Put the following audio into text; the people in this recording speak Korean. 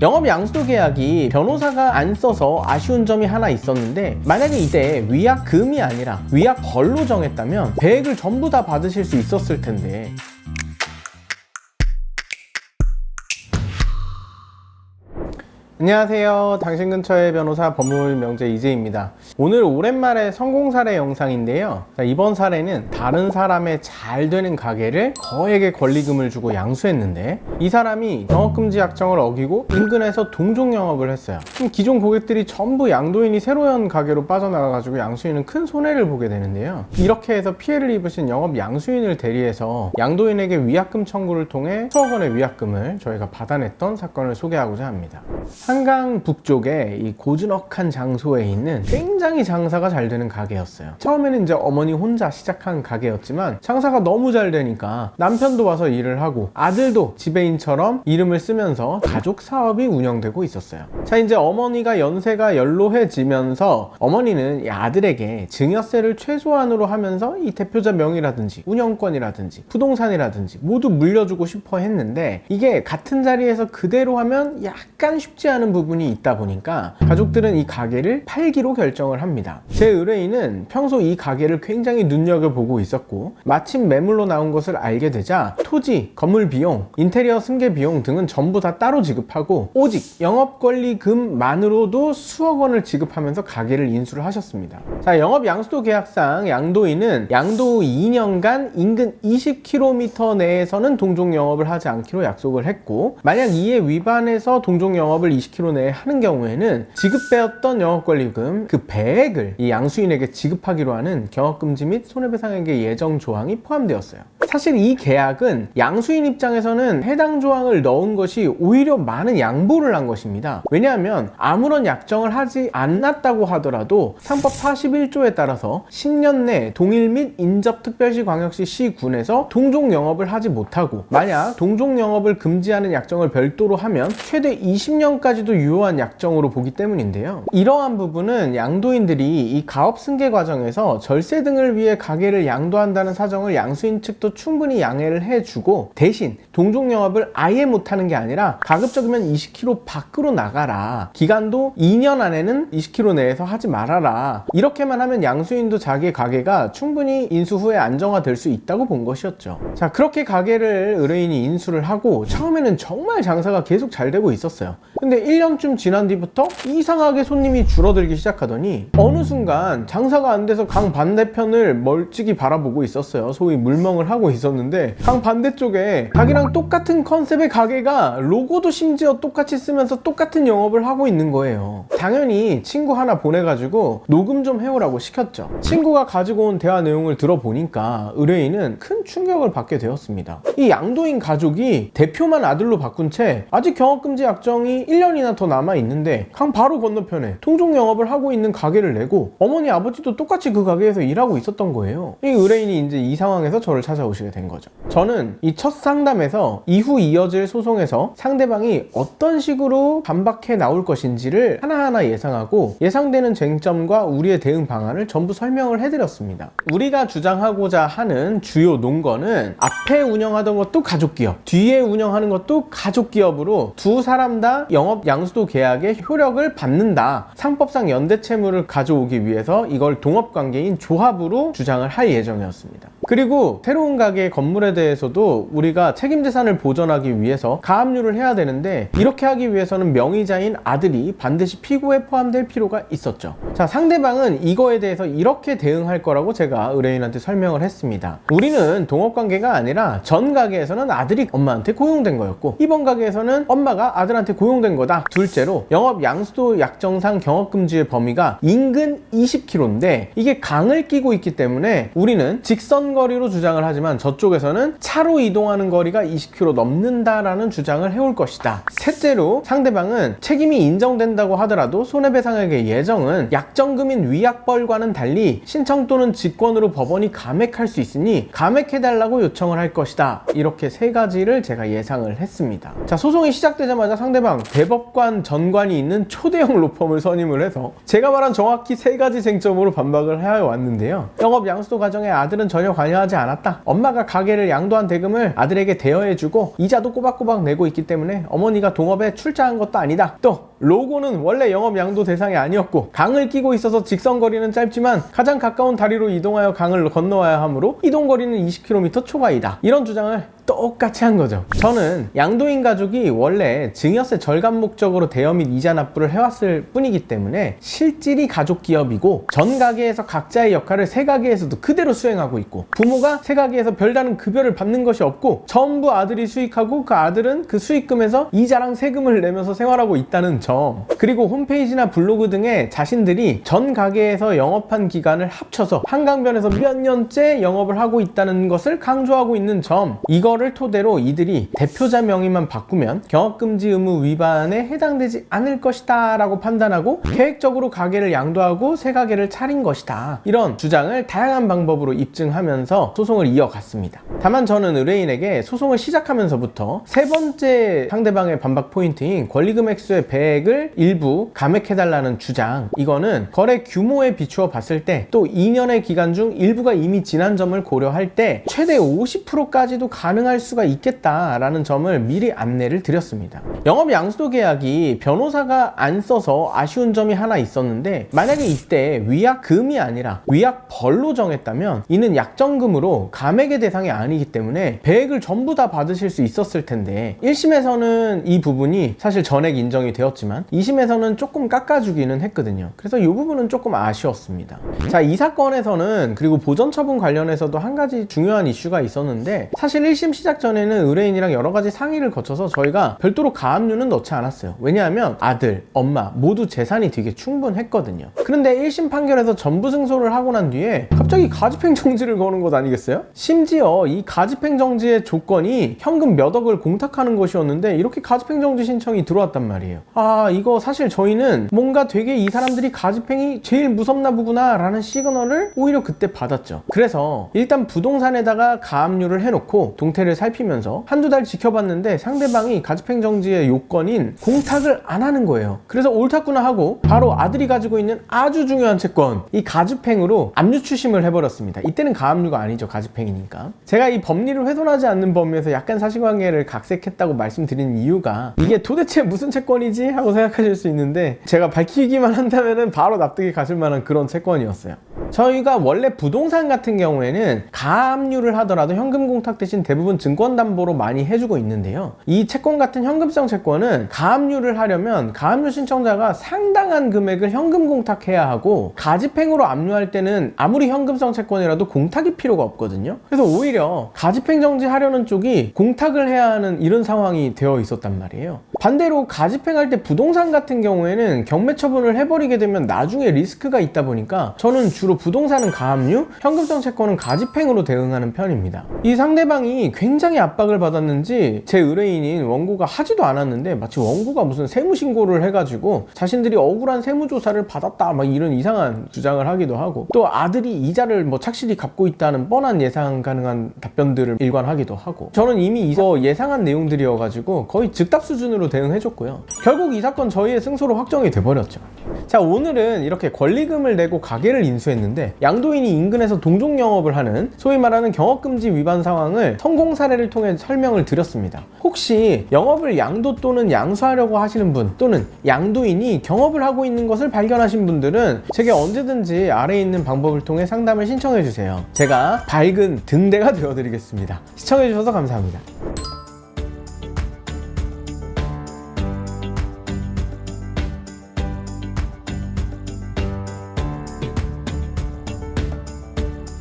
영업 양수도 계약이 변호사가 안 써서 아쉬운 점이 하나 있었는데, 만약에 이때 위약금이 아니라 위약벌로 정했다면 배액을 전부 다 받으실 수 있었을 텐데. 안녕하세요. 당신 근처의 변호사 법무명제 이재입니다. 오늘 오랜만에 성공 사례 영상인데요. 이번 사례는 다른 사람의 잘 되는 가게를 거액의 권리금을 주고 양수했는데, 이 사람이 영업금지 약정을 어기고 인근에서 동종 영업을 했어요. 그럼 기존 고객들이 전부 양도인이 새로 연 가게로 빠져나가가지고 양수인은 큰 손해를 보게 되는데요. 이렇게 해서 피해를 입으신 영업 양수인을 대리해서 양도인에게 위약금 청구를 통해 수억 원의 위약금을 저희가 받아냈던 사건을 소개하고자 합니다. 한강 북쪽에 이 고즈넉한 장소에 있는 굉장히 장사가 잘 되는 가게였어요. 처음에는 이제 어머니 혼자 시작한 가게였지만 장사가 너무 잘 되니까 남편도 와서 일을 하고 아들도 지배인처럼 이름을 쓰면서 가족 사업이 운영되고 있었어요. 자, 이제 어머니가 연세가 연로해지면서 어머니는 이 아들에게 증여세를 최소한으로 하면서 이 대표자 명의라든지 운영권이라든지 부동산이라든지 모두 물려주고 싶어 했는데, 이게 같은 자리에서 그대로 하면 약간 쉽지 않은 부분이 있다 보니까 가족들은 이 가게를 팔기로 결정을 합니다. 제 의뢰인은 평소 이 가게를 굉장히 눈여겨보고 있었고, 마침 매물로 나온 것을 알게 되자 토지, 건물 비용, 인테리어 승계 비용 등은 전부 다 따로 지급하고 오직 영업권리금만으로도 수억 원을 지급하면서 가게를 인수를 하셨습니다. 자, 영업 양수도 계약상 양도인은 양도 후 2년간 인근 20km 내에서는 동종 영업을 하지 않기로 약속을 했고, 만약 이에 위반해서 동종 영업을 20km 내에 하는 경우에는 지급되었던 영업권리금 그 배액을 이 양수인에게 지급하기로 하는 경업금지 및 손해배상액의 예정 조항이 포함되었어요. 사실 이 계약은 양수인 입장에서는 해당 조항을 넣은 것이 오히려 많은 양보를 한 것입니다. 왜냐하면 아무런 약정을 하지 않았다고 하더라도 상법 41조에 따라서 10년 내 동일 및 인접특별시 광역시 시군에서 동종 영업을 하지 못하고, 만약 동종 영업을 금지하는 약정을 별도로 하면 최대 20년까지도 유효한 약정으로 보기 때문인데요. 이러한 부분은 양도인들이 이 가업 승계 과정에서 절세 등을 위해 가게를 양도한다는 사정을 양수인 측도 충분히 양해를 해주고, 대신 동종 영업을 아예 못하는 게 아니라 가급적이면 20km 밖으로 나가라, 기간도 2년 안에는 20km 내에서 하지 말아라, 이렇게만 하면 양수인도 자기의 가게가 충분히 인수 후에 안정화될 수 있다고 본 것이었죠. 자, 그렇게 가게를 의뢰인이 인수를 하고 처음에는 정말 장사가 계속 잘 되고 있었어요. 근데 1년쯤 지난 뒤부터 이상하게 손님이 줄어들기 시작하더니 어느 순간 장사가 안 돼서 강 반대편을 멀찍이 바라보고 있었어요. 소위 물멍을 하고 있었는데, 강 반대쪽에 자기랑 똑같은 컨셉의 가게가 로고도 심지어 똑같이 쓰면서 똑같은 영업을 하고 있는 거예요. 당연히 친구 하나 보내가지고 녹음 좀 해오라고 시켰죠. 친구가 가지고 온 대화 내용을 들어보니까 의뢰인은 큰 충격을 받게 되었습니다. 이 양도인 가족이 대표만 아들로 바꾼 채 아직 경업금지 약정이 1년이나 더 남아있는데 강 바로 건너편에 동종 영업을 하고 있는 가게를 내고 어머니 아버지도 똑같이 그 가게에서 일하고 있었던 거예요. 이 의뢰인이 이제 이 상황에서 저를 찾아오시게 된 거죠. 저는 이 첫 상담에서 이후 이어질 소송에서 상대방이 어떤 식으로 반박해 나올 것인지를 하나하나 예상하고 예상되는 쟁점과 우리의 대응 방안을 전부 설명을 해드렸습니다. 우리가 주장하고자 하는 주요 논거는 앞에 운영하던 것도 가족기업, 뒤에 운영하는 것도 가족기업으로 두 사람 다 영업 양수도 계약의 효력을 받는다, 상법상 연대채무를 가져오기 위해서 이걸 동업관계인 조합으로 주장을 할 예정이었습니다. 그리고 새로운 가게의 건물에 대해서도 우리가 책임재산을 보전하기 위해서 가압류를 해야 되는데, 이렇게 하기 위해서는 명의자인 아들이 반드시 피고에 포함될 필요가 있었죠. 자, 상대방은 이거에 대해서 이렇게 대응할 거라고 제가 의뢰인한테 설명을 했습니다. 우리는 동업관계가 아니라 전 가게에서는 아들이 엄마한테 고용된 거였고, 이번 가게에서는 엄마가 아들한테 고용된 거다. 둘째로 영업 양수도 약정상 경업금지의 범위가 인근 20km인데 이게 강을 끼고 있기 때문에 우리는 직선거리로 주장을 하지만 저쪽에서는 차로 이동하는 거리가 20km 넘는다라는 주장을 해올 것이다. 셋째로 상대방은 책임이 인정된다고 하더라도 손해배상액의 예정은 약정금인 위약벌과는 달리 신청 또는 직권으로 법원이 감액할 수 있으니 감액해달라고 요청을 할 것이다. 이렇게 세 가지를 제가 예상을 했습니다. 자, 소송이 시작되자마자 상대방 대법 대법관 전관이 있는 초대형 로펌을 선임을 해서 제가 말한 정확히 3가지 쟁점으로 반박을 해왔는데요. 영업 양수도 과정에 아들은 전혀 관여하지 않았다. 엄마가 가게를 양도한 대금을 아들에게 대여해주고 이자도 꼬박꼬박 내고 있기 때문에 어머니가 동업에 출자한 것도 아니다. 또 로고는 원래 영업 양도 대상이 아니었고 강을 끼고 있어서 직선거리는 짧지만 가장 가까운 다리로 이동하여 강을 건너와야 하므로 이동거리는 20km 초과이다. 이런 주장을 똑같이 한 거죠. 저는 양도인 가족이 원래 증여세 절감 목적으로 대여 및 이자 납부를 해왔을 뿐이기 때문에 실질이 가족 기업이고 전 가게에서 각자의 역할을 새 가게에서도 그대로 수행하고 있고 부모가 새 가게에서 별다른 급여를 받는 것이 없고 전부 아들이 수익하고 그 아들은 그 수익금에서 이자랑 세금을 내면서 생활하고 있다는 점, 그리고 홈페이지나 블로그 등에 자신들이 전 가게에서 영업한 기간을 합쳐서 한강변에서 몇 년째 영업을 하고 있다는 것을 강조하고 있는 점, 이거를 토대로 이들이 대표자 명의만 바꾸면 경업금지 의무 위반에 해당되지 않을 것이다 라고 판단하고 계획적으로 가게를 양도하고 새 가게를 차린 것이다, 이런 주장을 다양한 방법으로 입증하면서 소송을 이어갔습니다. 다만 저는 의뢰인에게 소송을 시작하면서부터 세 번째 상대방의 반박 포인트인 권리금 액수의 배액을 일부 감액해달라는 주장, 이거는 거래 규모에 비추어 봤을 때 또 2년의 기간 중 일부가 이미 지난 점을 고려할 때 최대 50%까지도 가능할 수가 있겠다라는 점을 미리 안내를 드렸습니다. 영업 양수도 계약이 변호사가 안 써서 아쉬운 점이 하나 있었는데, 만약에 이때 위약금이 아니라 위약벌로 정했다면 이는 약정금으로 감액의 대상이 아니기 때문에 배액을 전부 다 받으실 수 있었을 텐데 1심에서는 이 부분이 사실 전액 인정이 되었지만 2심에서는 조금 깎아주기는 했거든요. 그래서 이 부분은 조금 아쉬웠습니다. 자, 이 사건에서는 그리고 보전 처분 관련해서도 한 가지 중요한 이슈가 있었는데, 사실 1심 시작 전에는 의뢰인이랑 여러 가지 상의를 거쳐서 저희가 별도로 가압류는 넣지 않았어요. 왜냐하면 아들, 엄마 모두 재산이 되게 충분했거든요. 그런데 1심 판결에서 전부 승소를 하고 난 뒤에 갑자기 가집행 정지를 거는 것 아니겠어요? 심지어 이 가집행 정지의 조건이 현금 몇 억을 공탁하는 것이었는데 이렇게 가집행 정지 신청이 들어왔단 말이에요. 아, 이거 사실 저희는 뭔가 되게 이 사람들이 가집행이 제일 무섭나 보구나 라는 시그널을 오히려 그때 받았죠. 그래서 일단 부동산에다가 가압류를 해놓고 동태를 살피면서 한두 달 지켜봤는데 상대방이 가집행 정지의 요건인 공탁을 안 하는 거예요. 그래서 옳았구나 하고 바로 아들이 가지고 있는 아주 중요한 채권, 이 가집행으로 압류 추심을 해버렸습니다. 이때는 가압류가 아니죠, 가집행이니까. 제가 이 법리를 훼손하지 않는 범위에서 약간 사실관계를 각색했다고 말씀드린 이유가 이게 도대체 무슨 채권이지? 하고 생각하실 수 있는데, 제가 밝히기만 한다면 바로 납득이 가실 만한 그런 채권이었어요. 저희가 원래 부동산 같은 경우에는 가압류를 하더라도 현금 공탁 대신 대부분 증권담보로 많이 해주고 있는데요, 이 채권 같은 현금성 채권은 가압류를 하려면 가압류 신청자가 상당한 금액을 현금 공탁해야 하고 가집행으로 압류할 때는 아무리 현금성 채권이라도 공탁이 필요가 없거든요. 그래서 오히려 가집행 정지하려는 쪽이 공탁을 해야 하는 이런 상황이 되어 있었단 말이에요. 반대로 가집행할 때 부동산 같은 경우에는 경매 처분을 해버리게 되면 나중에 리스크가 있다 보니까 저는 주로 부동산은 가압류, 현금성 채권은 가집행으로 대응하는 편입니다. 이 상대방이 굉장히 압박을 받았는지 제 의뢰인인 원고가 하지도 않았는데 마치 원고가 무슨 세무신고를 해가지고 자신들이 억울한 세무조사를 받았다 막 이런 이상한 주장을 하기도 하고, 또 아들이 이자를 뭐 착실히 갚고 있다는 뻔한 예상 가능한 답변들을 일관하기도 하고, 저는 이미 이거 예상한 내용들이어가지고 거의 즉답 수준으로 대응해줬고요. 결국 이 사건 저희의 승소로 확정이 돼버렸죠. 자, 오늘은 이렇게 권리금을 내고 가게를 인수했는데 양도인이 인근에서 동종 영업을 하는 소위 말하는 경업금지 위반 상황을 성공 사례를 통해 설명을 드렸습니다. 혹시 영업을 양도 또는 양수하려고 하시는 분, 또는 양도인이 경업을 하고 있는 것을 발견하신 분들은 제게 언제든지 아래에 있는 방법을 통해 상담을 신청해 주세요. 제가 밝은 등대가 되어드리겠습니다. 시청해 주셔서 감사합니다.